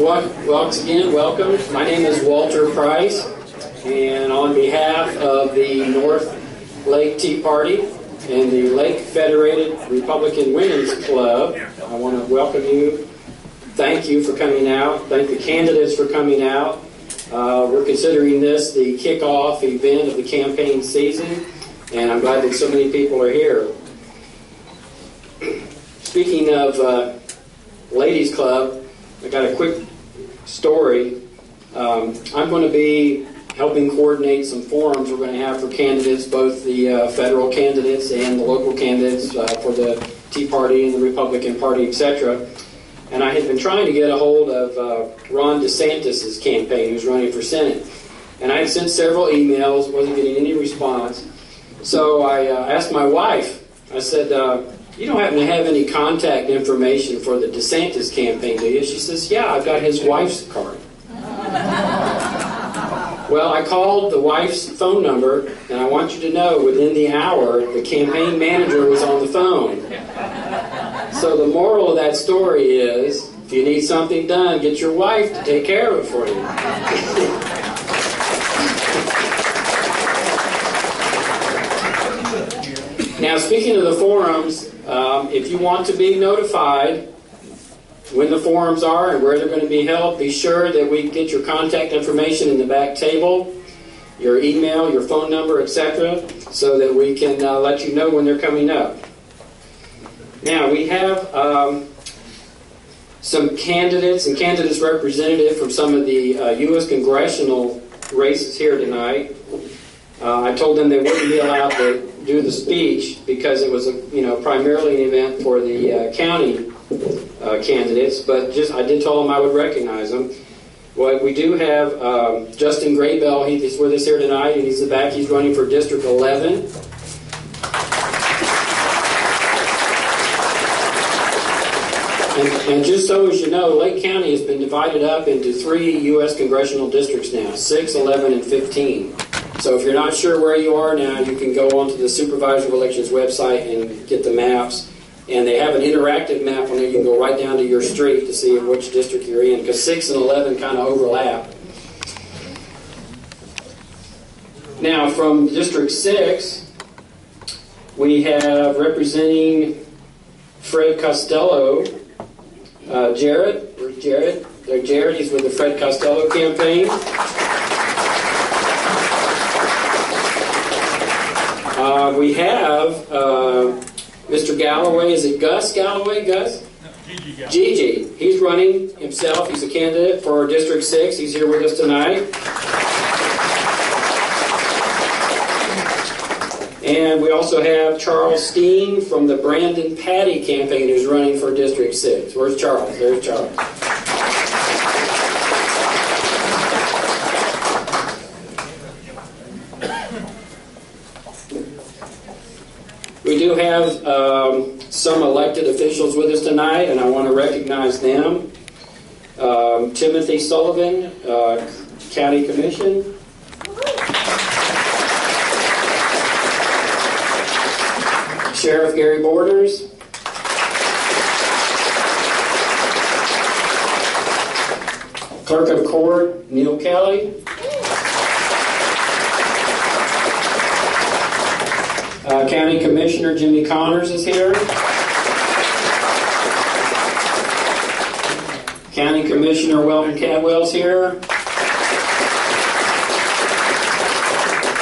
Once again, welcome. My name is Walter Price, and on behalf of the North Lake Tea Party and the Lake Federated Republican Women's Club, I want to welcome you. Thank you for coming out. Thank the candidates for coming out. We're considering this the kickoff event of the campaign season, and I'm glad that so many people are here. Speaking of Ladies Club, I got a quick story. I'm going to be helping coordinate some forums we're going to have for candidates, both the federal candidates and the local candidates for the Tea Party and the Republican Party, etc. And I had been trying to get a hold of Ron DeSantis' campaign, who's running for Senate. And I had sent several emails, wasn't getting any response. So I asked my wife, I said, you don't happen to have any contact information for the DeSantis campaign, do you? She says, yeah, I've got his wife's card. Well, I called the wife's phone number, and I want you to know, within the hour, the campaign manager was on the phone. So the moral of that story is, if you need something done, get your wife to take care of it for you. Now, speaking of the forums, if you want to be notified when the forums are and where they're going to be held, be sure that we get your contact information in the back table, your email, your phone number, etc., so that we can let you know when they're coming up. Now, we have some candidates and candidates representative from some of the U.S. congressional races here tonight. I told them they wouldn't be allowed to do the speech because it was primarily an event for the county candidates, but I did tell them I would recognize them. Well, we do have Justin Graybell. He's with us here tonight, and he's in the back. He's running for District 11. And just so as you know, Lake County has been divided up into 3 U.S. congressional districts now, 6, 11, and 15. So if you're not sure where you are now, you can go onto the Supervisor of Elections website and get the maps. And they have an interactive map on there. You can go right down to your street to see which district you're in, because 6 and 11 kind of overlap. Now, from District 6, we have representing Fred Costello, Jared. Where's Jared? There's Jared. He's with the Fred Costello campaign. We have Mr. Galloway. Is it Gus Galloway? Gus? No, Gigi Galloway. Gigi. He's running himself. He's a candidate for District 6. He's here with us tonight. And we also have Charles Steen from the Brandon Patty campaign, who's running for District 6. Where's Charles? There's Charles. We do have some elected officials with us tonight, and I want to recognize them. Timothy Sullivan, County Commission. Sheriff Gary Borders. Clerk of the Court, Neil Kelly. County Commissioner Jimmy Connors is here. County Commissioner Weldon Cadwell's here.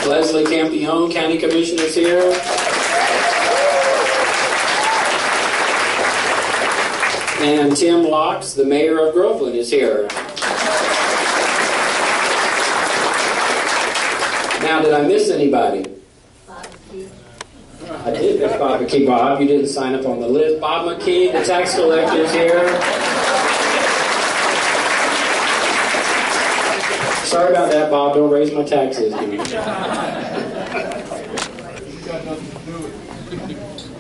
Leslie Campione, County Commissioner's here. And Tim Locks, the Mayor of Groveland, is here. Now, did I miss anybody? I did miss Bob McKee. Bob, you didn't sign up on the list. Bob McKee, the tax collector, is here. Sorry about that, Bob. Don't raise my taxes.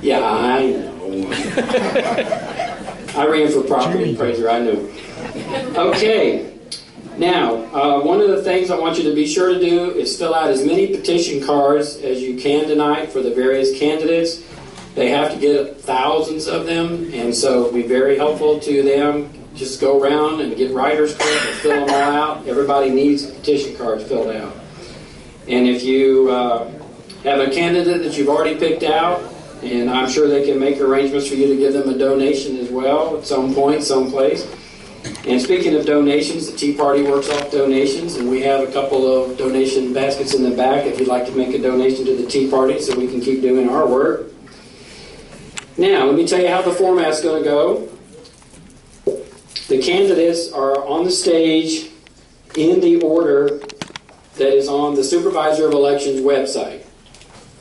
Yeah, I know. I ran for property appraiser, I knew. Okay. Now, one of the things I want you to be sure to do is fill out as many petition cards as you can tonight for the various candidates. They have to get thousands of them, and so it'll be very helpful to them just go around and get writer's credit and fill them all out. Everybody needs petition cards filled out. And if you have a candidate that you've already picked out, and I'm sure they can make arrangements for you to give them a donation as well at some point, someplace. And speaking of donations, the Tea Party works off donations, and we have a couple of donation baskets in the back if you'd like to make a donation to the Tea Party so we can keep doing our work. Now, let me tell you how the format's going to go. The candidates are on the stage in the order that is on the Supervisor of Elections website.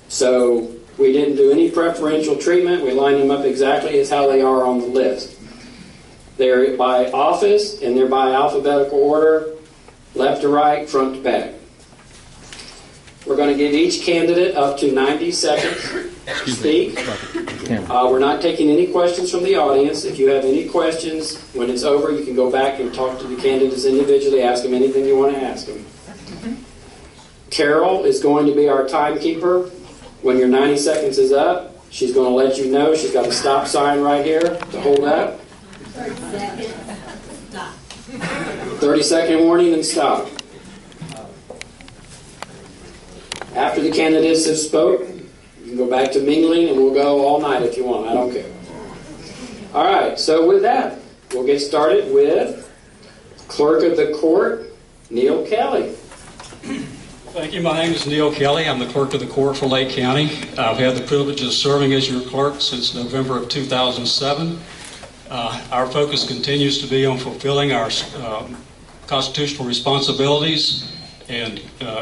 So we didn't do any preferential treatment. We lined them up exactly as how they are on the list. They're by office, and they're by alphabetical order, left to right, front to back. We're going to give each candidate up to 90 seconds to speak. We're not taking any questions from the audience. If you have any questions, when it's over, you can go back and talk to the candidates individually, ask them anything you want to ask them. Carol is going to be our timekeeper. When your 90 seconds is up, she's going to let you know. She's got a stop sign right here to hold up. 30-second warning and stop. After the candidates have spoke, you can go back to mingling, and we'll go all night if you want. I don't care. All right, so with that, we'll get started with Clerk of the Court, Neil Kelly. Thank you. My name is Neil Kelly. I'm the Clerk of the Court for Lake County. I've had the privilege of serving as your clerk since November of 2007. Our focus continues to be on fulfilling our constitutional responsibilities and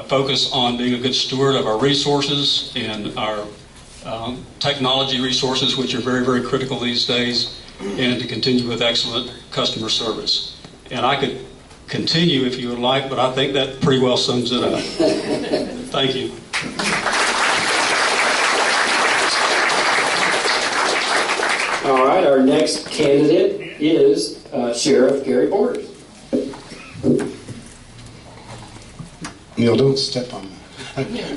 focus on being a good steward of our resources and our technology resources, which are very, very critical these days, and to continue with excellent customer service. And I could continue if you would like, but I think that pretty well sums it up. Thank you. All right, our next candidate is Sheriff Gary Borders. Neil, don't step on me.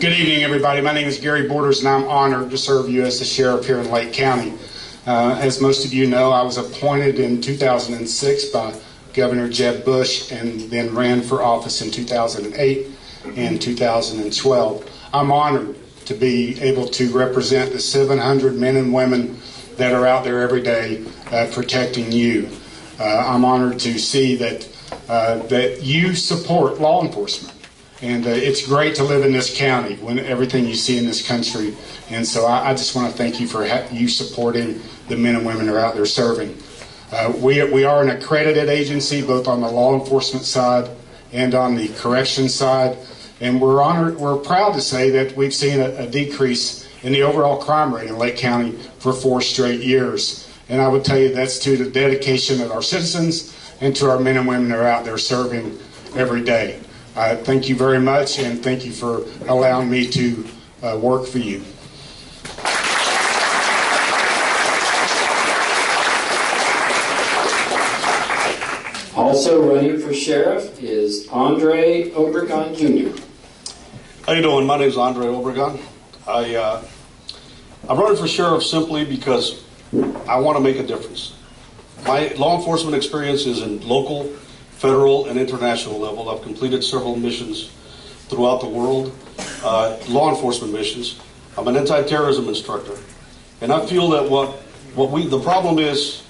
Good evening, everybody. My name is Gary Borders, and I'm honored to serve you as the sheriff here in Lake County. As most of you know, I was appointed in 2006 by Governor Jeb Bush and then ran for office in 2008 and 2012. I'm honored to be able to represent the 700 men and women that are out there every day protecting you. I'm honored to see that you support law enforcement. And it's great to live in this county when everything you see in this country. And so I just want to thank you for you supporting the men and women who are out there serving. We are an accredited agency, both on the law enforcement side and on the corrections side. And we're proud to say that we've seen a decrease in the overall crime rate in Lake County for 4 straight years. And I would tell you that's to the dedication of our citizens and to our men and women who are out there serving every day. Thank you very much, and thank you for allowing me to work for you. Also running for sheriff is Andre Obregon Jr. How you doing? My name is Andre Obregon. I'm running for sheriff simply because I want to make a difference. My law enforcement experience is in local, federal, and international level. I've completed several missions throughout the world, law enforcement missions. I'm an anti-terrorism instructor, and I feel that the problem is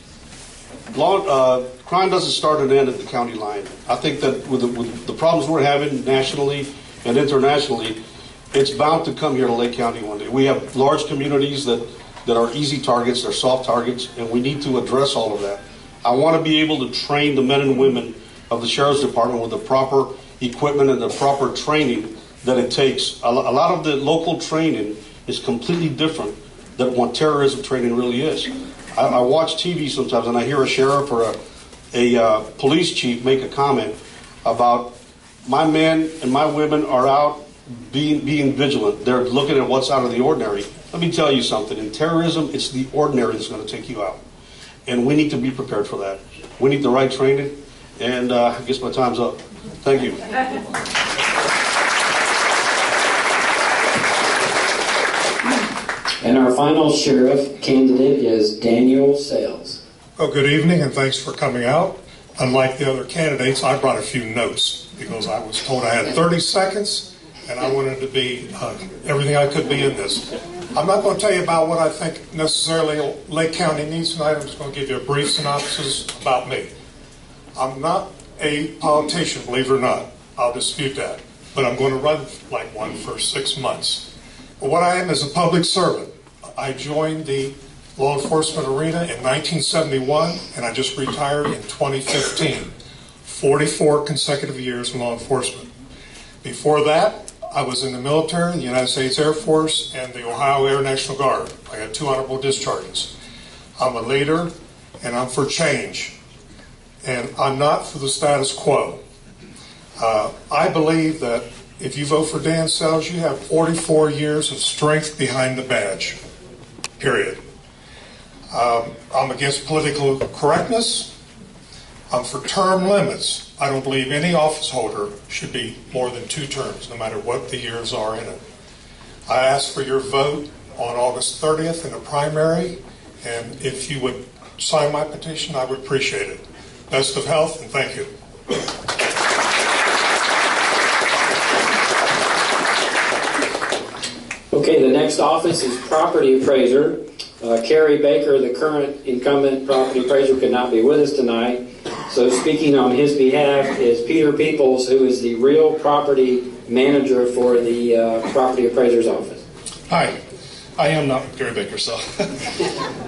crime doesn't start and end at the county line. I think that with the problems we're having nationally and internationally, it's bound to come here to Lake County one day. We have large communities that are easy targets, they're soft targets, and we need to address all of that. I want to be able to train the men and women of the Sheriff's Department with the proper equipment and the proper training that it takes. A lot of the local training is completely different than what terrorism training really is. I watch TV sometimes and I hear a sheriff or a police chief make a comment about my men and my women are out being vigilant. They're looking at what's out of the ordinary. Let me tell you something. In terrorism, it's the ordinary that's going to take you out. And we need to be prepared for that. We need the right training. And I guess my time's up. Thank you. And our final sheriff candidate is Daniel Sales. Oh, good evening, and thanks for coming out. Unlike the other candidates, I brought a few notes because I was told I had 30 seconds and I wanted to be everything I could be in this. I'm not going to tell you about what I think necessarily Lake County needs tonight. I'm just going to give you a brief synopsis about me. I'm not a politician, believe it or not. I'll dispute that. But I'm going to run like one for 6 months. But what I am is a public servant. I joined the law enforcement arena in 1971, and I just retired in 2015. 44 consecutive years in law enforcement. Before that, I was in the military, the United States Air Force, and the Ohio Air National Guard. I had 2 honorable discharges. I'm a leader, and I'm for change. And I'm not for the status quo. I believe that if you vote for Dan Sells, you have 44 years of strength behind the badge, period. I'm against political correctness. I'm for term limits. I don't believe any office holder should be more than 2 terms, no matter what the years are in it. I ask for your vote on August 30th in the primary, and if you would sign my petition, I would appreciate it. Best of health, and thank you. Okay, the next office is property appraiser. Carrie Baker, the current incumbent property appraiser, could not be with us tonight. So speaking on his behalf is Peter Peoples, who is the real property manager for the property appraiser's office. Hi, I am not Gary Baker, so.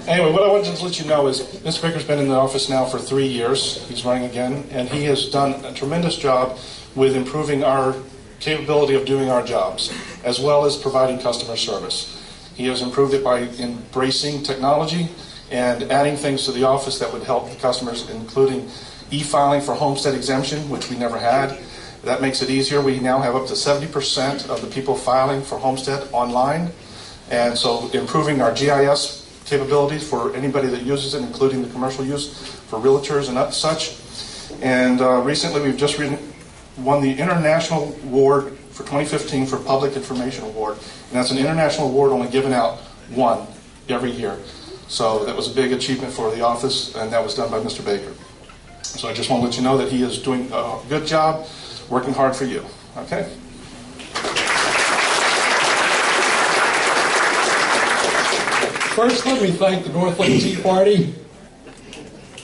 Anyway, what I wanted to let you know is Mr. Baker's been in the office now for 3 years. He's running again, and he has done a tremendous job with improving our capability of doing our jobs, as well as providing customer service. He has improved it by embracing technology and adding things to the office that would help the customers, including e-filing for homestead exemption, which we never had. That makes it easier. We now have up to 70% of the people filing for homestead online. And so improving our GIS capabilities for anybody that uses it, including the commercial use for realtors and such. And recently we've just won the International Award for 2015 for Public Information Award. And that's an international award only given out one every year. So that was a big achievement for the office, and that was done by Mr. Baker. So I just want to let you know that he is doing a good job, working hard for you. Okay? First, let me thank the North Lake Tea Party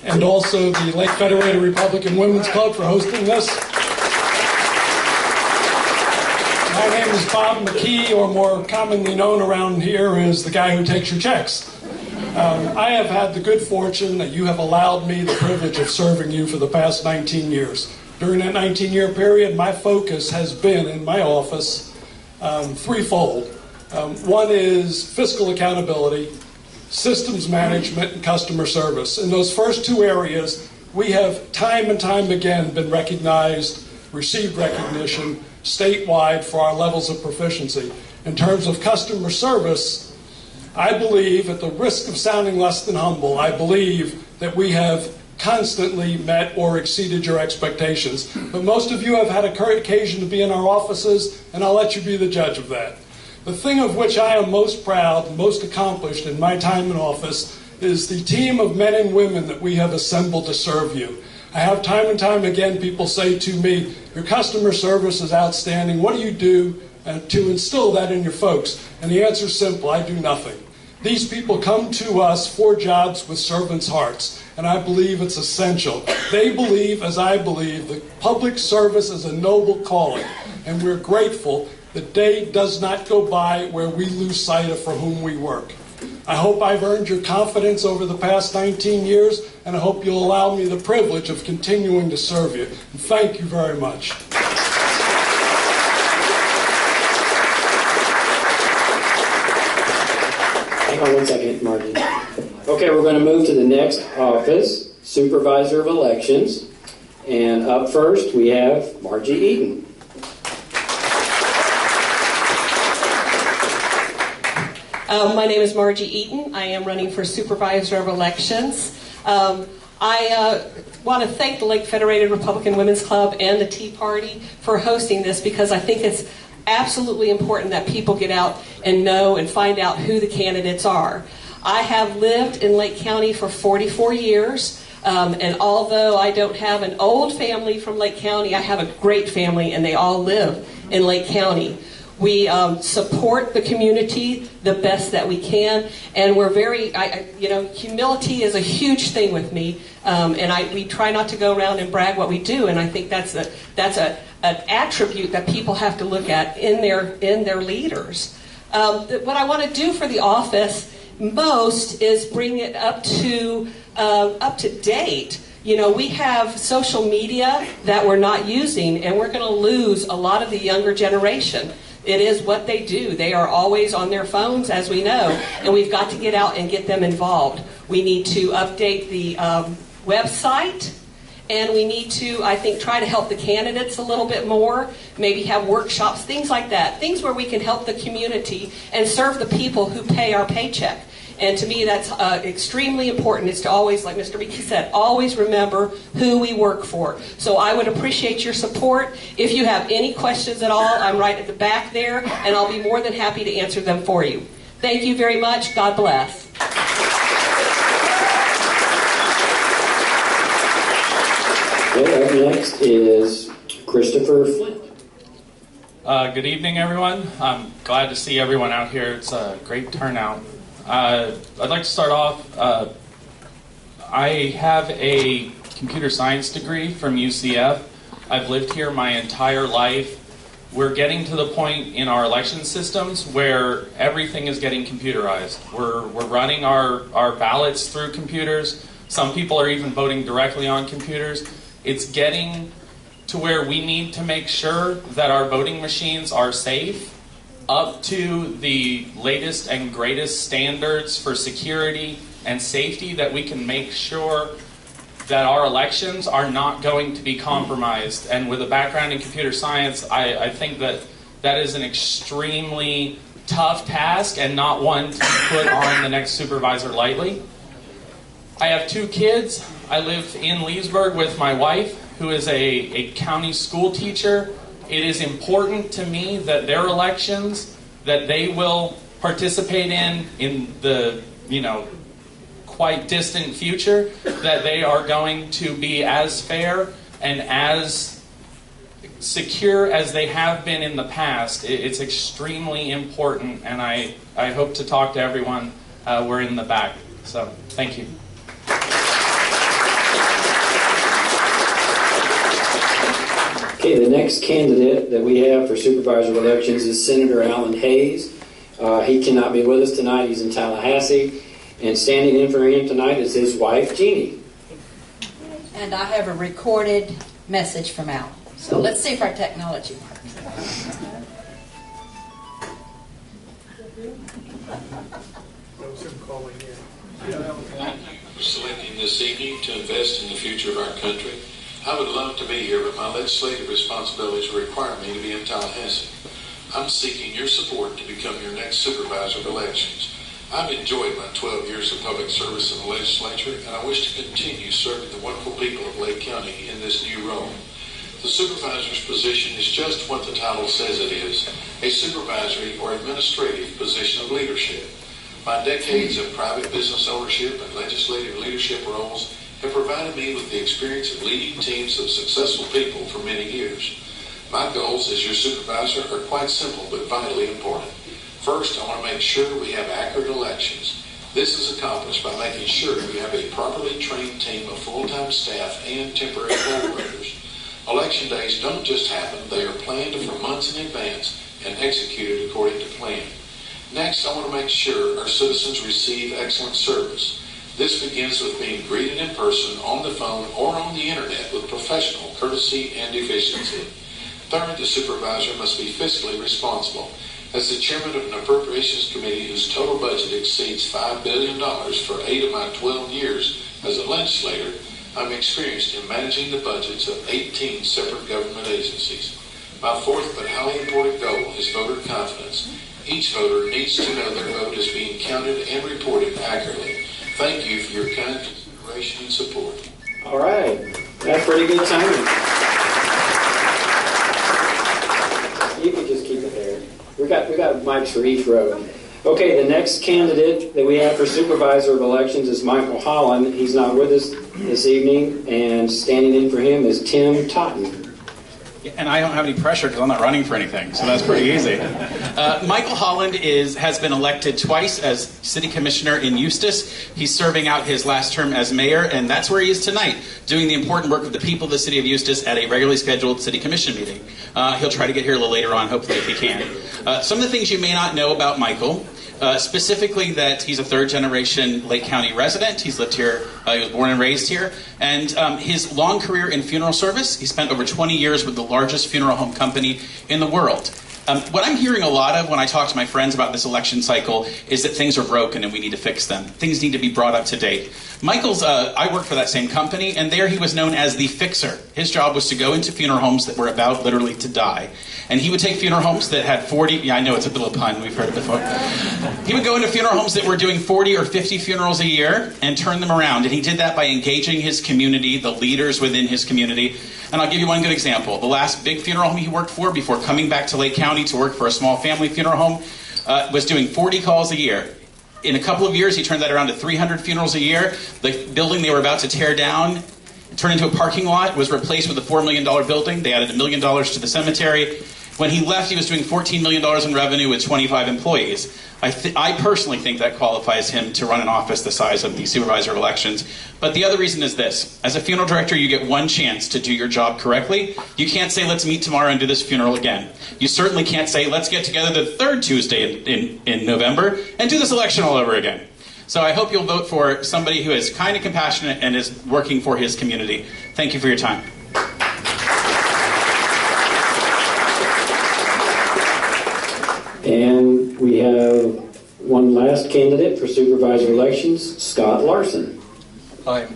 and also the Lake Federated Republican Women's Club for hosting this. My name is Bob McKee, or more commonly known around here as the guy who takes your checks. I have had the good fortune that you have allowed me the privilege of serving you for the past 19 years. During that 19-year period, my focus has been in my office threefold. One is fiscal accountability, systems management, and customer service. In those first 2 areas, we have time and time again been recognized, received recognition statewide for our levels of proficiency. In terms of customer service, I believe, at the risk of sounding less than humble, I believe that we have constantly met or exceeded your expectations. But most of you have had occasion to be in our offices, and I'll let you be the judge of that. The thing of which I am most proud, most accomplished in my time in office is the team of men and women that we have assembled to serve you. I have time and time again people say to me, your customer service is outstanding. What do you do to instill that in your folks? And the answer is simple, I do nothing. These people come to us for jobs with servants' hearts, and I believe it's essential. They believe, as I believe, that public service is a noble calling, and we're grateful. The day does not go by where we lose sight of for whom we work. I hope I've earned your confidence over the past 19 years, and I hope you'll allow me the privilege of continuing to serve you. And thank you very much. Hang on one second, Margie. Okay, we're going to move to the next office, Supervisor of Elections. And up first, we have Margie Eaton. My name is Margie Eaton. I am running for Supervisor of Elections. I want to thank the Lake Federated Republican Women's Club and the Tea Party for hosting this, because I think it's absolutely important that people get out and know and find out who the candidates are. I have lived in Lake County for 44 years. And although I don't have an old family from Lake County, I have a great family, and they all live in Lake County. We support the community the best that we can, and we're very, humility is a huge thing with me, and we try not to go around and brag what we do, and I think that's an attribute that people have to look at in their leaders. What I want to do for the office most is bring it up to date. We have social media that we're not using, and we're going to lose a lot of the younger generation. It is what they do. They are always on their phones, as we know, and we've got to get out and get them involved. We need to update the website, and we need to, I think, try to help the candidates a little bit more, maybe have workshops, things like that, things where we can help the community and serve the people who pay our paycheck. And to me, that's extremely important, is to always, like Mr. Mickey said, always remember who we work for. So I would appreciate your support. If you have any questions at all, I'm right at the back there, and I'll be more than happy to answer them for you. Thank you very much. God bless. Okay, up next is Christopher Flint. Good evening, everyone. I'm glad to see everyone out here. It's a great turnout. I'd like to start off. I have a computer science degree from UCF. I've lived here my entire life. We're getting to the point in our election systems where everything is getting computerized. We're running our ballots through computers. Some people are even voting directly on computers. It's getting to where we need to make sure that our voting machines are safe, up to the latest and greatest standards for security and safety, that we can make sure that our elections are not going to be compromised. And with a background in computer science, I think that is an extremely tough task and not one to put on the next supervisor lightly. I have 2 kids. I live in Leesburg with my wife, who is a county school teacher. It is important to me that their elections, that they will participate in the, quite distant future, that they are going to be as fair and as secure as they have been in the past. It's extremely important, and I hope to talk to everyone. We're in the back. So, thank you. Okay, the next candidate that we have for supervisor elections is Senator Alan Hayes. He cannot be with us tonight. He's in Tallahassee. And standing in for him tonight is his wife, Jeannie. And I have a recorded message from Alan. So let's see if our technology works. Thank you for selecting this evening to invest in the future of our country. I would love to be here, but my legislative responsibilities require me to be in Tallahassee. I'm seeking your support to become your next supervisor of elections. I've enjoyed my 12 years of public service in the legislature, and I wish to continue serving the wonderful people of Lake County in this new role. The supervisor's position is just what the title says it is, a supervisory or administrative position of leadership. My decades of private business ownership and legislative leadership roles have provided me with the experience of leading teams of successful people for many years. My goals as your supervisor are quite simple but vitally important. First, I want to make sure we have accurate elections. This is accomplished by making sure we have a properly trained team of full-time staff and temporary poll workers. Election days don't just happen, they are planned for months in advance and executed according to plan. Next, I want to make sure our citizens receive excellent service. This begins with being greeted in person, on the phone, or on the internet with professional courtesy and efficiency. Third, the supervisor must be fiscally responsible. As the chairman of an appropriations committee whose total budget exceeds $5 billion for 8 of my 12 years as a legislator, I'm experienced in managing the budgets of 18 separate government agencies. My fourth but highly important goal is voter confidence. Each voter needs to know their vote is being counted and reported accurately. Thank you for your kind consideration and support. All right. That's pretty good timing. You can just keep it there. We got mics for each row. Okay, the next candidate that we have for Supervisor of Elections is Michael Holland. He's not with us this evening, and standing in for him is Tim Totten. And I don't have any pressure because I'm not running for anything, so that's pretty easy. Michael Holland has been elected twice as City Commissioner in Eustis. He's serving out his last term as mayor, and that's where he is tonight, doing the important work of the people of the City of Eustis at a regularly scheduled City Commission meeting. He'll try to get here a little later on, hopefully, if he can. Some of the things you may not know about Michael, specifically that he's a third-generation Lake County resident. He's lived here, he was born and raised here. And his long career in funeral service, he spent over 20 years with the largest funeral home company in the world. What I'm hearing a lot of when I talk to my friends about this election cycle is that things are broken and we need to fix them. Things need to be brought up to date. Michael's, I worked for that same company, and there he was known as the fixer. His job was to go into funeral homes that were about literally to die. And he would take funeral homes that had 40, yeah, I know it's a little pun, we've heard it before. He would go into funeral homes that were doing 40 or 50 funerals a year and turn them around. And he did that by engaging his community, the leaders within his community. And I'll give you one good example. The last big funeral home he worked for before coming back to Lake County to work for a small family funeral home was doing 40 calls a year. In a couple of years, he turned that around to 300 funerals a year. The building they were about to tear down, turned into a parking lot, was replaced with a $4 million building. They added $1 million to the cemetery. When he left, he was doing $14 million in revenue with 25 employees. I personally think that qualifies him to run an office the size of the supervisor of elections. But the other reason is this. As a funeral director, you get one chance to do your job correctly. You can't say, let's meet tomorrow and do this funeral again. You certainly can't say, let's get together the third Tuesday in November and do this election all over again. So I hope you'll vote for somebody who is kind and compassionate and is working for his community. Thank you for your time. And we have one last candidate for supervisor elections, Scott Larson. Hi,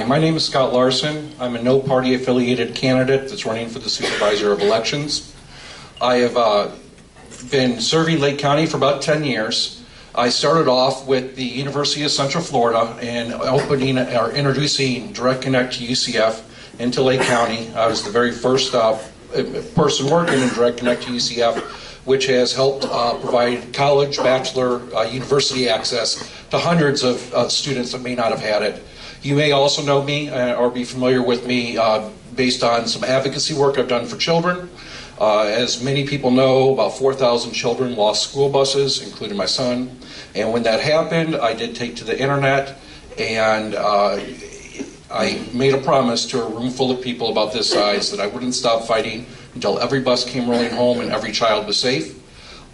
my name is Scott Larson. I'm a no-party affiliated candidate that's running for the supervisor of elections. I have been serving Lake County for about 10 years. I started off with the University of Central Florida and introducing Direct Connect to UCF into Lake County. I was the very first person working in Direct Connect to UCF, which has helped provide college, bachelor, university access to hundreds of students that may not have had it. You may also know me or be familiar with me based on some advocacy work I've done for children. As many people know, about 4,000 children lost school buses, including my son. And when that happened, I did take to the internet and I made a promise to a room full of people about this size that I wouldn't stop fighting until every bus came rolling home and every child was safe.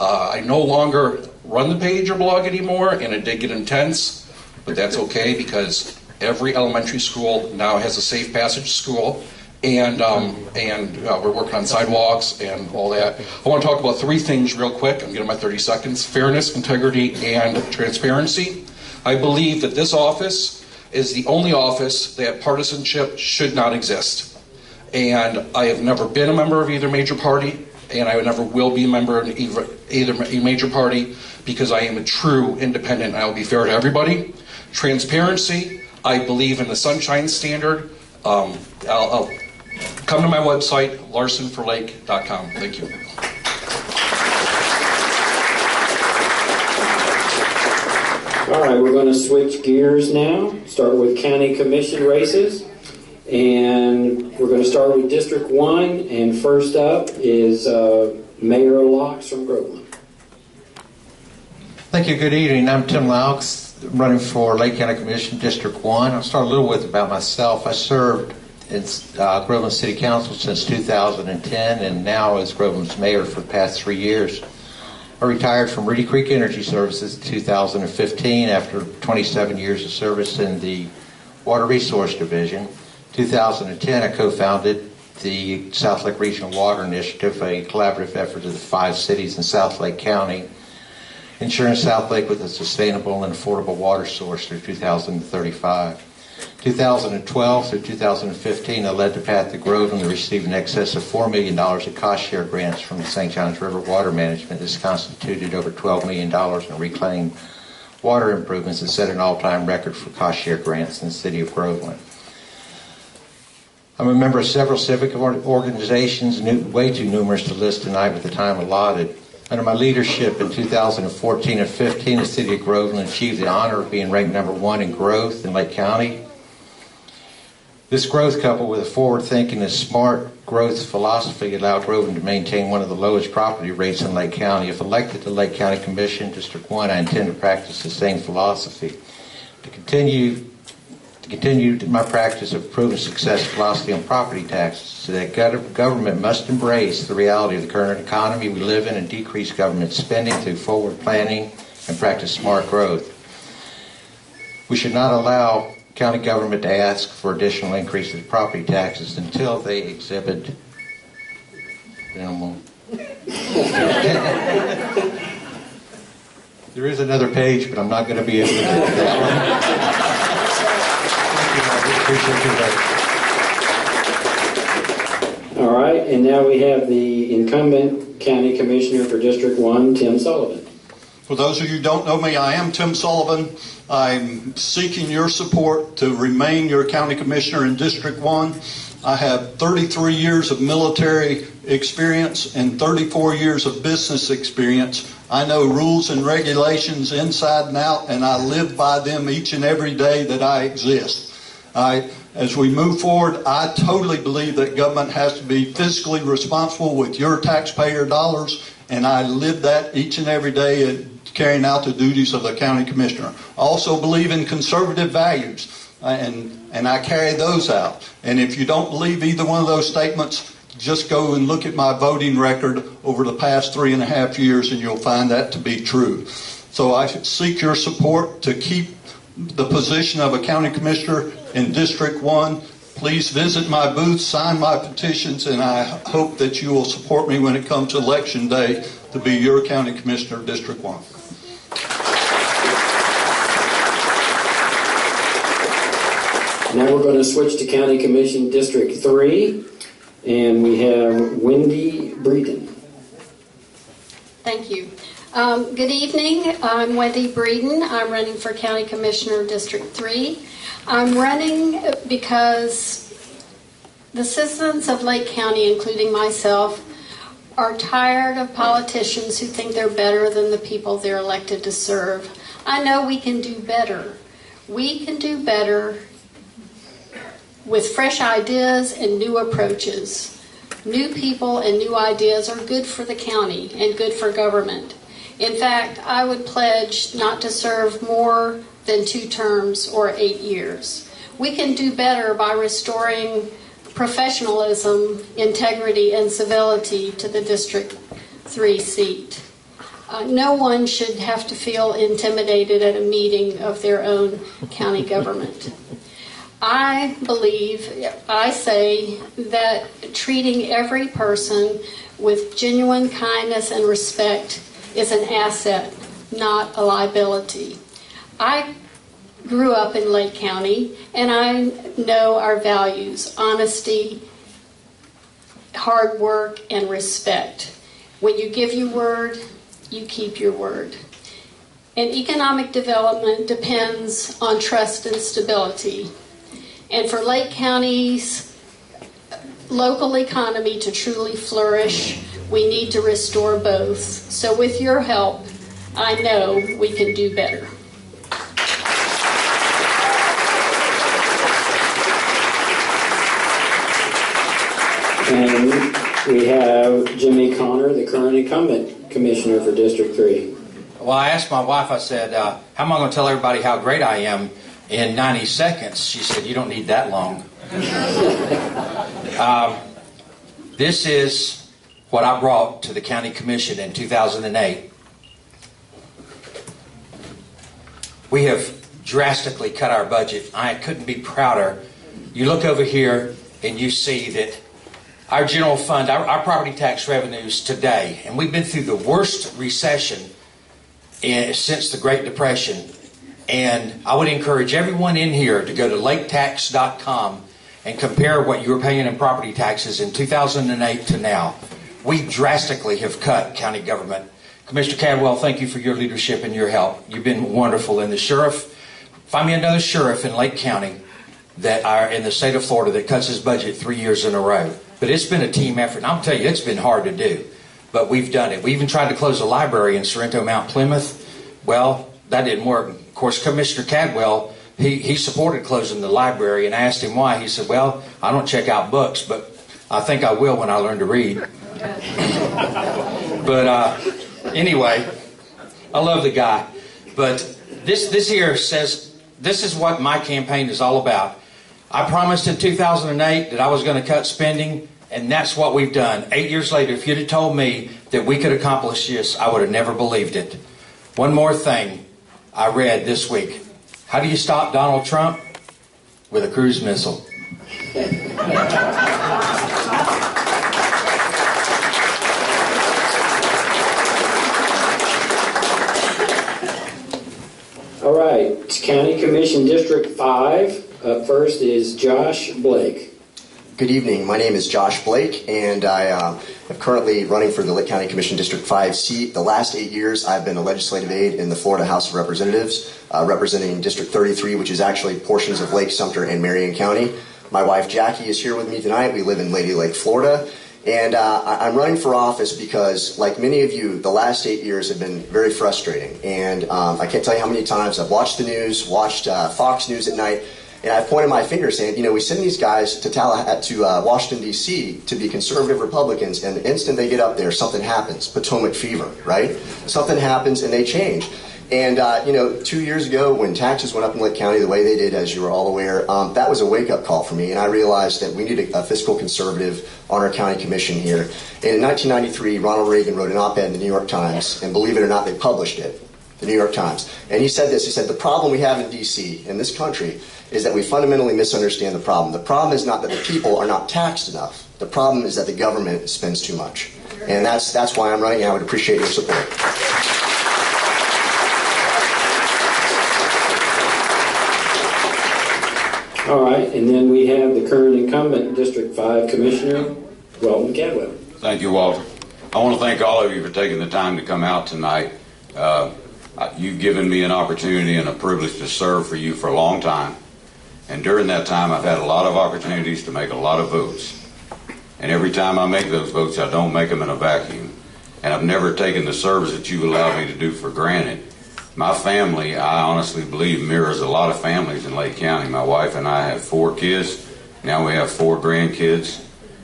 I no longer run the page or blog anymore, and it did get intense, but that's okay because every elementary school now has a safe passage to school, and we're working on sidewalks and all that. I want to talk about three things real quick. I'm getting my 30 seconds. Fairness, integrity, and transparency. I believe that this office is the only office that partisanship should not exist. And I have never been a member of either major party, and I never will be a member of either major party because I am a true independent and I will be fair to everybody. Transparency, I believe in the sunshine standard. I'll come to my website, larsonforlake.com. Thank you. All right, we're going to switch gears now. Start with county commission races. And we're going to start with District 1. And first up is Mayor Laux from Groveland. Thank you. Good evening. I'm Tim Laux, running for Lake County Commission District 1. I'll start a little with about myself. I served in Groveland City Council since 2010 and now as Groveland's mayor for the past 3 years. I retired from Reedy Creek Energy Services in 2015 after 27 years of service in the Water Resource Division. 2010, I co-founded the South Lake Regional Water Initiative, a collaborative effort of the 5 cities in South Lake County, ensuring South Lake with a sustainable and affordable water source through 2035. 2012 through 2015, I led the Path to Groveland and received in excess of $4 million of cost share grants from the St. Johns River Water Management. This constituted over $12 million in reclaimed water improvements and set an all-time record for cost share grants in the city of Groveland. I'm a member of several civic organizations, way too numerous to list tonight with the time allotted. Under my leadership in 2014 and 15, the City of Groveland achieved the honor of being ranked #1 in growth in Lake County. This growth, coupled with a forward-thinking and smart growth philosophy, allowed Groveland to maintain one of the lowest property rates in Lake County. If elected to Lake County Commission, District 1, I intend to practice the same philosophy. To continue my practice of proven success philosophy on property taxes, so that government must embrace the reality of the current economy we live in and decrease government spending through forward planning and practice smart growth. We should not allow county government to ask for additional increases in property taxes until they exhibit minimal. There is another page, but I'm not going to be able to get to that one. All right, and now we have the incumbent county commissioner for District 1, Tim Sullivan. For those of you who don't know me, I am Tim Sullivan. I'm seeking your support to remain your county commissioner in District 1. I have 33 years of military experience and 34 years of business experience. I know rules and regulations inside and out, and I live by them each and every day that I exist. As we move forward, I totally believe that government has to be fiscally responsible with your taxpayer dollars, and I live that each and every day at carrying out the duties of the county commissioner. I also believe in conservative values, and I carry those out. And if you don't believe either one of those statements, just go and look at my voting record over the past 3.5 years, and you'll find that to be true. So I seek your support to keep the position of a county commissioner in District 1. Please visit my booth, sign my petitions, and I hope that you will support me when it comes to Election Day to be your county commissioner of District 1. Now we're going to switch to County Commission District 3, and we have Wendy Breeden. Thank you. Good evening. I'm Wendy Breeden. I'm running for County Commissioner of District 3. I'm running because the citizens of Lake County, including myself, are tired of politicians who think they're better than the people they're elected to serve. I know we can do better. We can do better with fresh ideas and new approaches. New people and new ideas are good for the county and good for government. In fact, I would pledge not to serve more than 2 terms or 8 years. We can do better by restoring professionalism, integrity, and civility to the District 3 seat. No one should have to feel intimidated at a meeting of their own county government. I say that treating every person with genuine kindness and respect is an asset, not a liability. I grew up in Lake County, and I know our values: honesty, hard work, and respect. When you give your word, you keep your word. And economic development depends on trust and stability. And for Lake County's local economy to truly flourish, we need to restore both. So with your help, I know we can do better. And we have Jimmy Connor, the current incumbent commissioner for District 3. Well, I asked my wife, I said, how am I going to tell everybody how great I am in 90 seconds? She said, you don't need that long. This is what I brought to the county commission in 2008. We have drastically cut our budget. I couldn't be prouder. You look over here and you see that our general fund, our property tax revenues today, and we've been through the worst recession since the Great Depression. And I would encourage everyone in here to go to laketax.com and compare what you were paying in property taxes in 2008 to now. We drastically have cut county government. Commissioner Cadwell, thank you for your leadership and your help. You've been wonderful. And the sheriff, find me another sheriff in Lake County that are in the state of Florida that cuts his budget 3 years in a row. But it's been a team effort. And I'll tell you, it's been hard to do. but we've done it. We even tried to close a library in Sorrento Mount Plymouth. Well, that didn't work. Of course, Commissioner Cadwell, he supported closing the library, and I asked him why. He said, well, I don't check out books, but I think I will when I learn to read. But anyway, I love the guy. But this here says, this is what my campaign is all about. I promised in 2008 that I was going to cut spending, and that's what we've done. 8 years later, if you'd have told me that we could accomplish this, I would have never believed it. One more thing I read this week. How do you stop Donald Trump? With a cruise missile. All right, County Commission District 5. Up first is Josh Blake. Good evening. My name is Josh Blake, and I am currently running for the Lake County Commission District 5 seat. The last 8 years, I've been a legislative aide in the Florida House of Representatives, representing District 33, which is actually portions of Lake Sumter and Marion County. My wife, Jackie, is here with me tonight. We live in Lady Lake, Florida. And I'm running for office because, like many of you, the last 8 years have been very frustrating. And I can't tell you how many times I've watched the news, watched Fox News at night, and I've pointed my finger saying, you know, we send these guys to Washington, D.C. to be conservative Republicans, and the instant they get up there, something happens. Potomac fever, right? Something happens and they change. And, 2 years ago when taxes went up in Lake County the way they did, as you are all aware, that was a wake-up call for me, and I realized that we need a fiscal conservative on our county commission here. And in 1993, Ronald Reagan wrote an op-ed in the New York Times, and believe it or not, they published it, the New York Times. And he said this, he said, the problem we have in D.C., in this country, is that we fundamentally misunderstand the problem. The problem is not that the people are not taxed enough. The problem is that the government spends too much. And that's why I'm running, and I would appreciate your support. All right, and then we have the current incumbent District 5 Commissioner, Weldon Cadwell. Thank you, Walter. I want to thank all of you for taking the time to come out tonight. You've given me an opportunity and a privilege to serve for you for a long time. And during that time, I've had a lot of opportunities to make a lot of votes. And every time I make those votes, I don't make them in a vacuum. And I've never taken the service that you allowed me to do for granted. My family, I honestly believe, mirrors a lot of families in Lake County. My wife and I have 4 kids. Now we have 4 grandkids.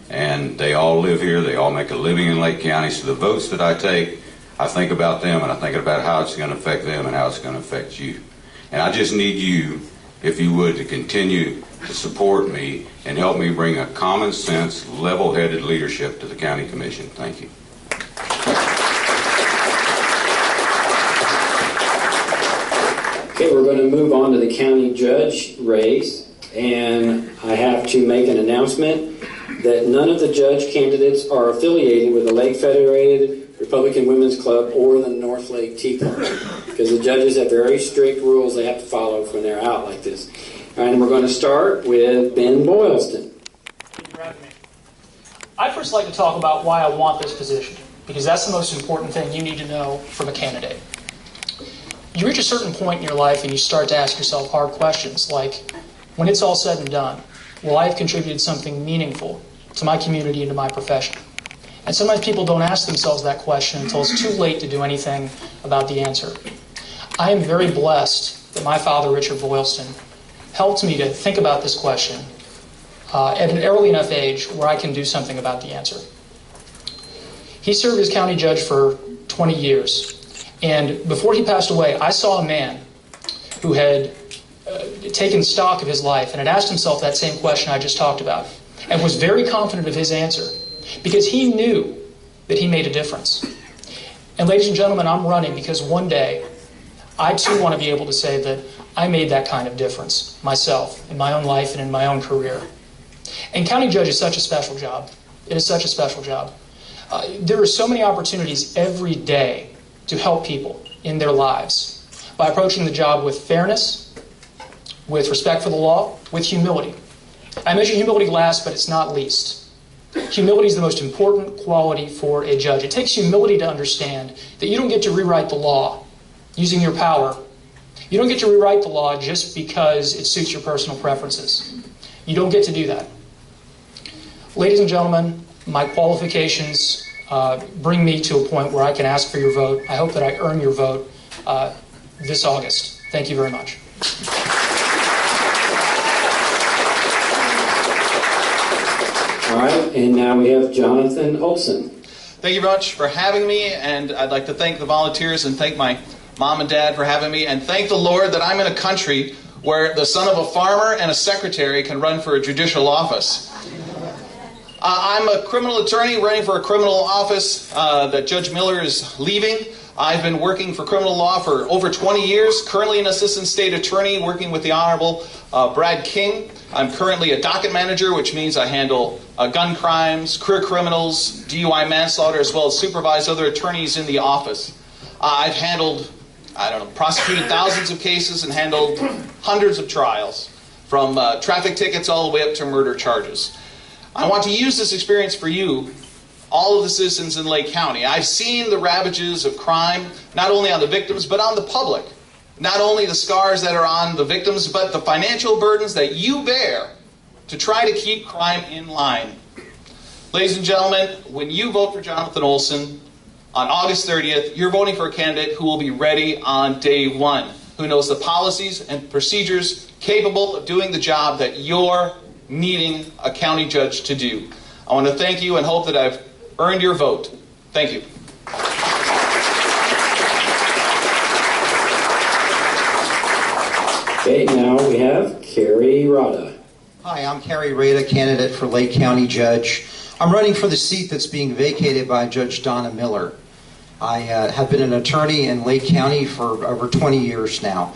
And they all live here. They all make a living in Lake County. So the votes that I take, I think about them, and I think about how it's going to affect them and how it's going to affect you. And I just need you, if you would, to continue to support me and help me bring a common sense, level-headed leadership to the County Commission. Thank you. Okay, we're going to move on to the county judge race, and I have to make an announcement that none of the judge candidates are affiliated with the Lake Federated Republican Women's Club or the North Lake Tea Party, because the judges have very strict rules they have to follow when they're out like this. All right, and we're going to start with Ben Boylston. Thank you for having me. I'd first like to talk about why I want this position, because that's the most important thing you need to know from a candidate. You reach a certain point in your life and you start to ask yourself hard questions like, when it's all said and done, will I have contributed something meaningful to my community and to my profession? And sometimes people don't ask themselves that question until it's too late to do anything about the answer. I am very blessed that my father, Richard Boylston, helped me to think about this question at an early enough age where I can do something about the answer. He served as county judge for 20 years. And before he passed away, I saw a man who had taken stock of his life and had asked himself that same question I just talked about and was very confident of his answer because he knew that he made a difference. And ladies and gentlemen, I'm running because one day I too want to be able to say that I made that kind of difference myself in my own life and in my own career. And county judge is such a special job. It is such a special job. There are so many opportunities every day to help people in their lives by approaching the job with fairness, with respect for the law, with humility. I mention humility last, but it's not least. Humility is the most important quality for a judge. It takes humility to understand that you don't get to rewrite the law using your power. You don't get to rewrite the law just because it suits your personal preferences. You don't get to do that. Ladies and gentlemen, my qualifications bring me to a point where I can ask for your vote. I hope that I earn your vote this August. Thank you very much. All right, and now we have Jonathan Olson. Thank you very much for having me, and I'd like to thank the volunteers and thank my mom and dad for having me, and thank the Lord that I'm in a country where the son of a farmer and a secretary can run for a judicial office. I'm a criminal attorney running for a criminal office that Judge Miller is leaving. I've been working for criminal law for over 20 years, currently an assistant state attorney working with the Honorable Brad King. I'm currently a docket manager, which means I handle gun crimes, career criminals, DUI manslaughter, as well as supervise other attorneys in the office. I've handled, prosecuted thousands of cases and handled hundreds of trials, from traffic tickets all the way up to murder charges. I want to use this experience for you, all of the citizens in Lake County. I've seen the ravages of crime, not only on the victims, but on the public. Not only the scars that are on the victims, but the financial burdens that you bear to try to keep crime in line. Ladies and gentlemen, when you vote for Jonathan Olson on August 30th, you're voting for a candidate who will be ready on day one, who knows the policies and procedures capable of doing the job that you're needing a county judge to do. I want to thank you and hope that I've earned your vote. Thank you. Okay, now we have Carrie Rada. Hi, I'm Carrie Rada, candidate for Lake County Judge. I'm running for the seat that's being vacated by Judge Donna Miller. I have been an attorney in Lake County for over 20 years now.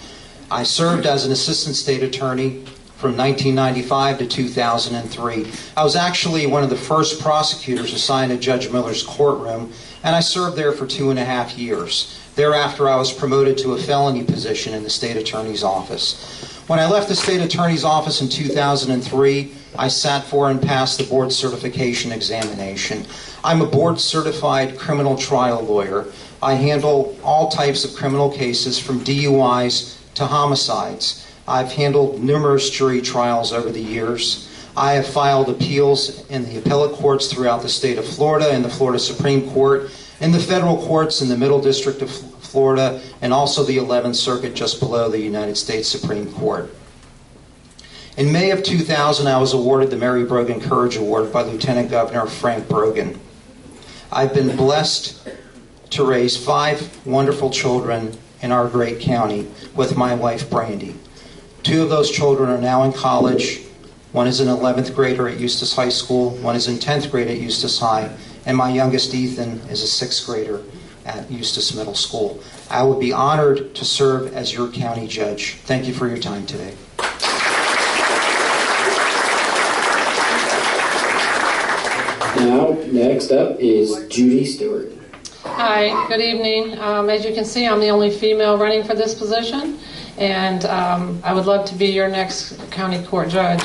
I served as an assistant state attorney from 1995 to 2003. I was actually one of the first prosecutors assigned to Judge Miller's courtroom, and I served there for 2.5 years. Thereafter, I was promoted to a felony position in the state attorney's office. When I left the state attorney's office in 2003, I sat for and passed the board certification examination. I'm a board-certified criminal trial lawyer. I handle all types of criminal cases from DUIs to homicides. I've handled numerous jury trials over the years. I have filed appeals in the appellate courts throughout the state of Florida, in the Florida Supreme Court, in the federal courts in the Middle District of Florida, and also the 11th Circuit just below the United States Supreme Court. In May of 2000, I was awarded the Mary Brogan Courage Award by Lieutenant Governor Frank Brogan. I've been blessed to raise 5 wonderful children in our great county with my wife, Brandy. 2 of those children are now in college. One is an 11th grader at Eustis High School. One is in 10th grade at Eustis High. And my youngest, Ethan, is a 6th grader at Eustis Middle School. I would be honored to serve as your county judge. Thank you for your time today. Now, next up is Judy Stewart. Hi, good evening. As you can see, I'm the only female running for this position, and I would love to be your next county court judge.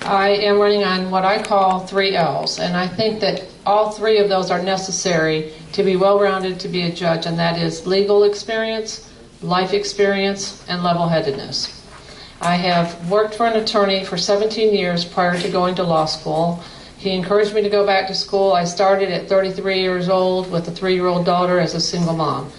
I am running on what I call 3 L's, and I think that all 3 of those are necessary to be well-rounded to be a judge, and that is legal experience, life experience, and level-headedness. I have worked for an attorney for 17 years prior to going to law school. He encouraged me to go back to school. I started at 33 years old with a 3-year-old daughter as a single mom.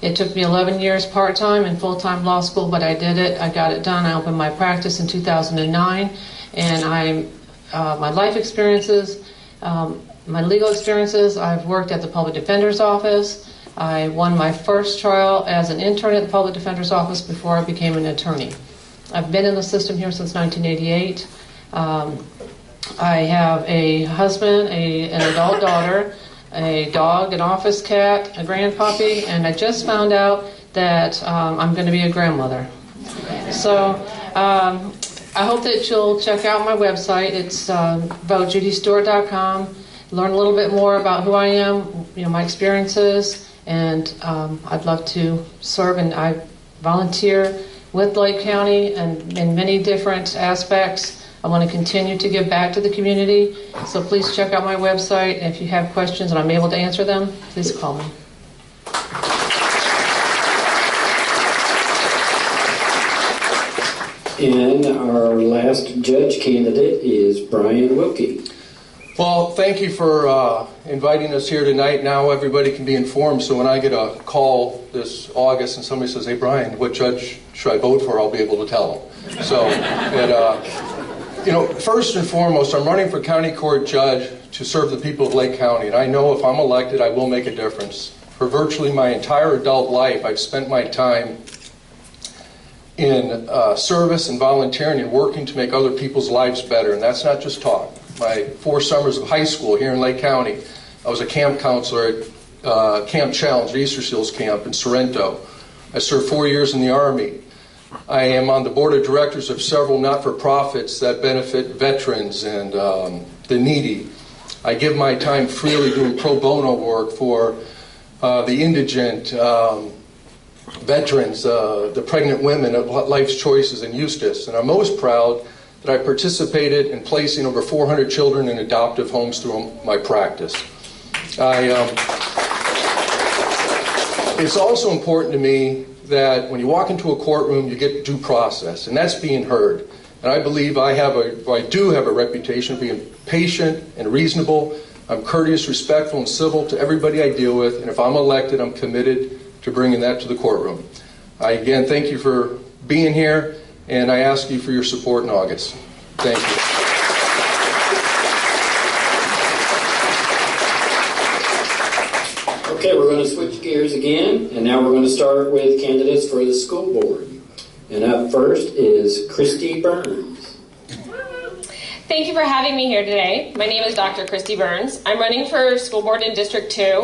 It took me 11 years part-time and full-time law school, but I did it. I got it done. I opened my practice in 2009, and my life experiences, my legal experiences, I've worked at the Public Defender's Office. I won my first trial as an intern at the Public Defender's Office before I became an attorney. I've been in the system here since 1988. I have a husband, an adult daughter, a dog, an office cat, a grandpuppy, and I just found out that I'm going to be a grandmother. So I hope that you'll check out my website. It's votejudystewart.com. Learn a little bit more about who I am, my experiences, and I'd love to serve. And I volunteer with Lake County and in many different aspects. I want to continue to give back to the community, so please check out my website. If you have questions and I'm able to answer them, please call me. And our last judge candidate is Brian Wilkie. Well, thank you for inviting us here tonight. Now everybody can be informed, so when I get a call this August and somebody says, hey, Brian, what judge should I vote for, I'll be able to tell them. So, first and foremost, I'm running for county court judge to serve the people of Lake County, and I know if I'm elected, I will make a difference. For virtually my entire adult life, I've spent my time in service and volunteering and working to make other people's lives better, and that's not just talk. My 4 summers of high school here in Lake County, I was a camp counselor at Camp Challenge, Easter Seals Camp in Sorrento. I served 4 years in the Army. I am on the board of directors of several not-for-profits that benefit veterans and the needy. I give my time freely doing pro bono work for the indigent, veterans, the pregnant women of Life's Choices in Eustis. And I'm most proud that I participated in placing over 400 children in adoptive homes through my practice. It's also important to me that when you walk into a courtroom, you get due process, and that's being heard. And I believe I do have a reputation of being patient and reasonable. I'm courteous, respectful, and civil to everybody I deal with, and if I'm elected, I'm committed to bringing that to the courtroom. I again thank you for being here, and I ask you for your support in August. Thank you. Okay, we're going to switch gears again, and now we're going to start with candidates for the school board. And up first is Christy Burns. Thank you for having me here today. My name is Dr. Christy Burns. I'm running for school board in District 2.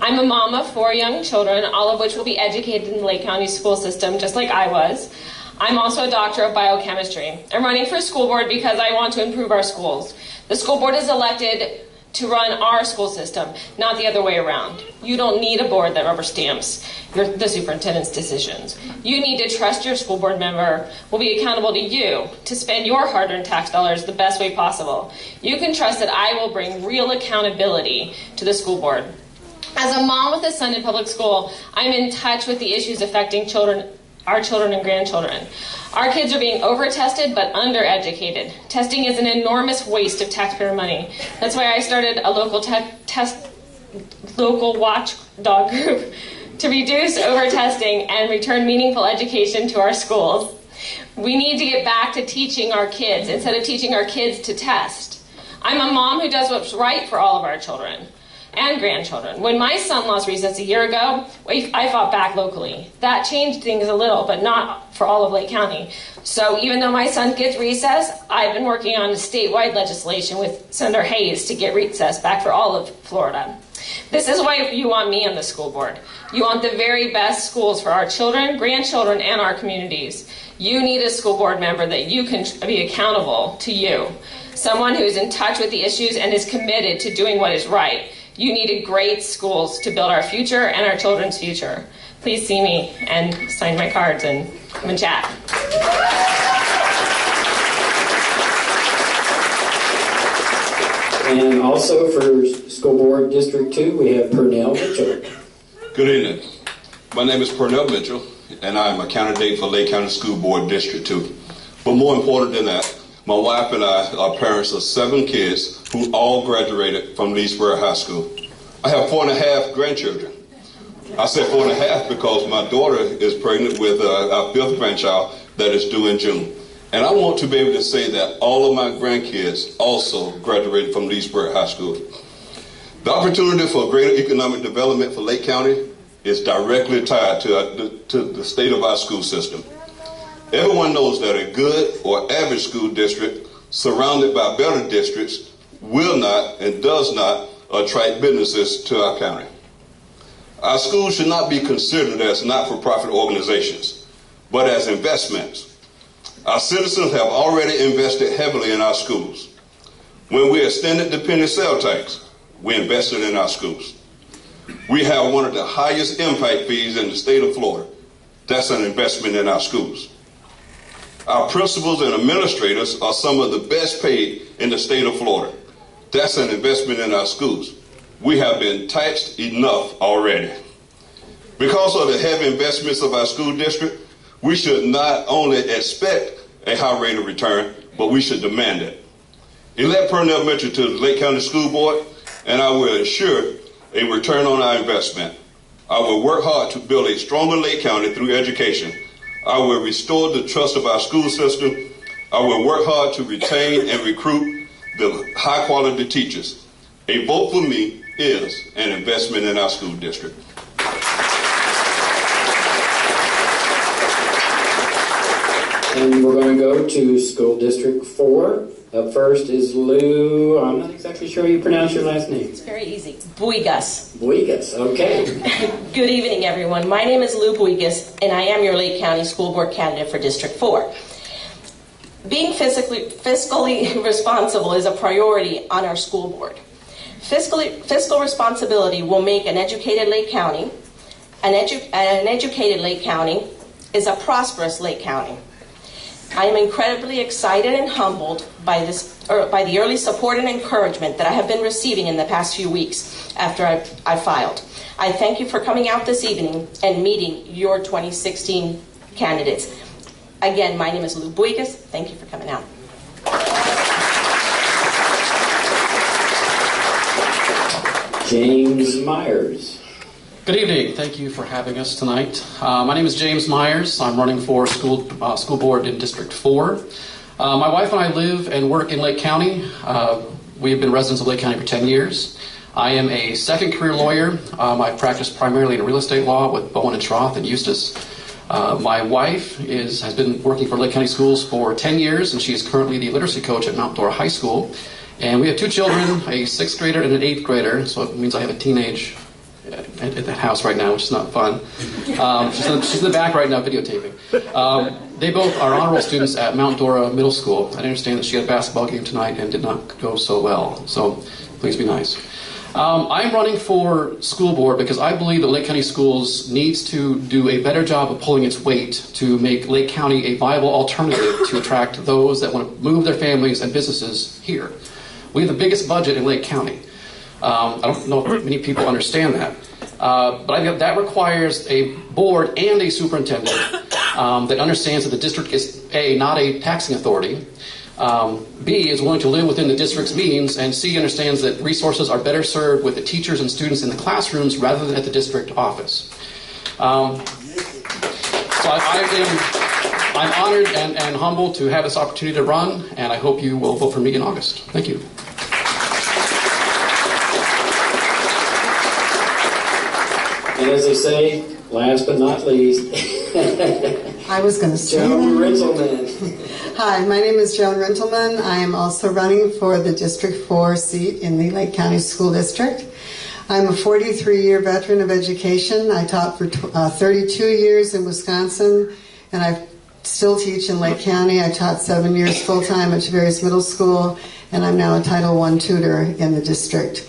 I'm a mom of 4 young children, all of which will be educated in the Lake County school system, just like I was. I'm also a doctor of biochemistry. I'm running for school board because I want to improve our schools. The school board is elected to run our school system, not the other way around. You don't need a board that rubber stamps the superintendent's decisions. You need to trust your school board member will be accountable to you to spend your hard-earned tax dollars the best way possible. You can trust that I will bring real accountability to the school board. As a mom with a son in public school, I'm in touch with the issues affecting our children and grandchildren. Our kids are being over-tested but under-educated. Testing is an enormous waste of taxpayer money. That's why I started a local watchdog group to reduce over-testing and return meaningful education to our schools. We need to get back to teaching our kids instead of teaching our kids to test. I'm a mom who does what's right for all of our children and grandchildren. When my son lost recess a year ago, I fought back locally. That changed things a little, but not for all of Lake County. So even though my son gets recess, I've been working on a statewide legislation with Senator Hayes to get recess back for all of Florida. This is why you want me on the school board. You want the very best schools for our children, grandchildren, and our communities. You need a school board member that you can be accountable to you. Someone who's in touch with the issues and is committed to doing what is right. You need great schools to build our future and our children's future. Please see me and sign my cards and come and chat. And also for School Board District 2, we have Purnell Mitchell. Good evening. My name is Purnell Mitchell, and I am a candidate for Lake County School Board District 2. But more important than that, my wife and I are parents of 7 kids who all graduated from Leesburg High School. I have 4.5 grandchildren. I say 4.5 because my daughter is pregnant with our 5th grandchild that is due in June. And I want to be able to say that all of my grandkids also graduated from Leesburg High School. The opportunity for greater economic development for Lake County is directly tied to the state of our school system. Everyone knows that a good or average school district surrounded by better districts will not and does not attract businesses to our county. Our schools should not be considered as not-for-profit organizations, but as investments. Our citizens have already invested heavily in our schools. When we extended the penny sale tax, we invested in our schools. We have one of the highest impact fees in the state of Florida. That's an investment in our schools. Our principals and administrators are some of the best paid in the state of Florida. That's an investment in our schools. We have been taxed enough already. Because of the heavy investments of our school district, we should not only expect a high rate of return, but we should demand it. elect Purnell Mitchell to the Lake County School Board, and I will ensure a return on our investment. I will work hard to build a stronger Lake County through education. I will restore the trust of our school system. I will work hard to retain and recruit the high-quality teachers. A vote for me is an investment in our school district. And we're going to go to School District 4. Up first is Lou. I'm not exactly sure how you pronounce your last name. It's very easy. Buigas. Buigas, okay. Good evening, everyone. My name is Lou Buigas, and I am your Lake County School Board candidate for District 4. Being fiscally responsible is a priority on our school board. Fiscal responsibility will make an educated Lake County. An educated Lake County is a prosperous Lake County. I am incredibly excited and humbled by the early support and encouragement that I have been receiving in the past few weeks after I filed. I thank you for coming out this evening and meeting your 2016 candidates. Again, my name is Lou Buigas. Thank you for coming out. James Myers. Good evening. Thank you for having us tonight. My name is James Myers. I'm running for school board in District 4. My wife and I live and work in Lake County. We have been residents of Lake County for 10 years. I am a second career lawyer. I practice primarily in real estate law with Bowen & Schroth in Eustis. My wife has been working for Lake County Schools for 10 years, and she is currently the literacy coach at Mount Dora High School. And we have two children, a 6th grader and an 8th grader, so it means I have a teenage at the house right now, which is not fun. She's in the back right now videotaping. They both are honor roll students at Mount Dora Middle School. I understand that she had a basketball game tonight and did not go so well, so please be nice. I'm running for school board because I believe that Lake County Schools needs to do a better job of pulling its weight to make Lake County a viable alternative to attract those that want to move their families and businesses here. We have the biggest budget in Lake County. I don't know if many people understand that. But I think that requires a board and a superintendent that understands that the district is A, not a taxing authority, B, is willing to live within the district's means, and C, understands that resources are better served with the teachers and students in the classrooms rather than at the district office. So I'm honored and humbled to have this opportunity to run, and I hope you will vote for me in August. Thank you. And as they say, last but not least, I was going to say Joan Rintelman. Hi, my name is Joan Rintelman. I am also running for the District 4 seat in the Lake County School District. I'm a 43-year veteran of education. I taught for 32 years in Wisconsin, and I still teach in Lake County. I taught 7 years full-time at Tavares Middle School, and I'm now a Title I tutor in the district.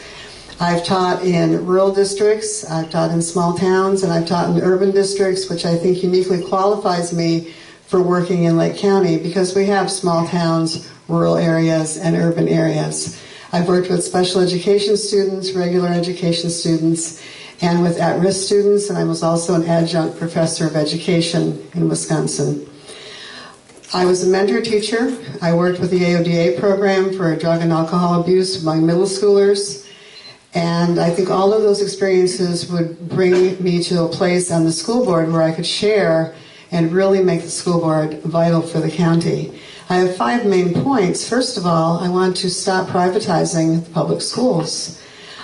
I've taught in rural districts, I've taught in small towns, and I've taught in urban districts, which I think uniquely qualifies me for working in Lake County because we have small towns, rural areas, and urban areas. I've worked with special education students, regular education students, and with at-risk students, and I was also an adjunct professor of education in Wisconsin. I was a mentor teacher. I worked with the AODA program for drug and alcohol abuse among middle schoolers. And I think all of those experiences would bring me to a place on the school board where I could share and really make the school board vital for the county. I have 5 main points. First of all, I want to stop privatizing the public schools.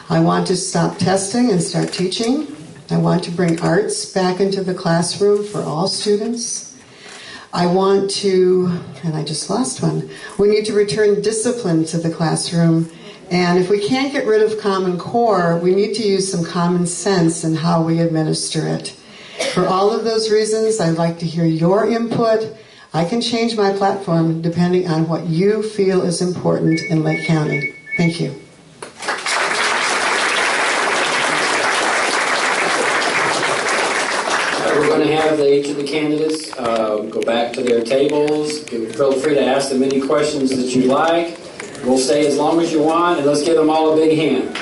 I want to stop testing and start teaching. I want to bring arts back into the classroom for all students. I want to, and I just lost one, we need to return discipline to the classroom. And if we can't get rid of Common Core, we need to use some common sense in how we administer it. For all of those reasons, I'd like to hear your input. I can change my platform depending on what you feel is important in Lake County. Thank you. We're going to have each of the candidates go back to their tables. Feel free to ask them any questions that you like. We'll stay as long as you want, and let's give them all a big hand.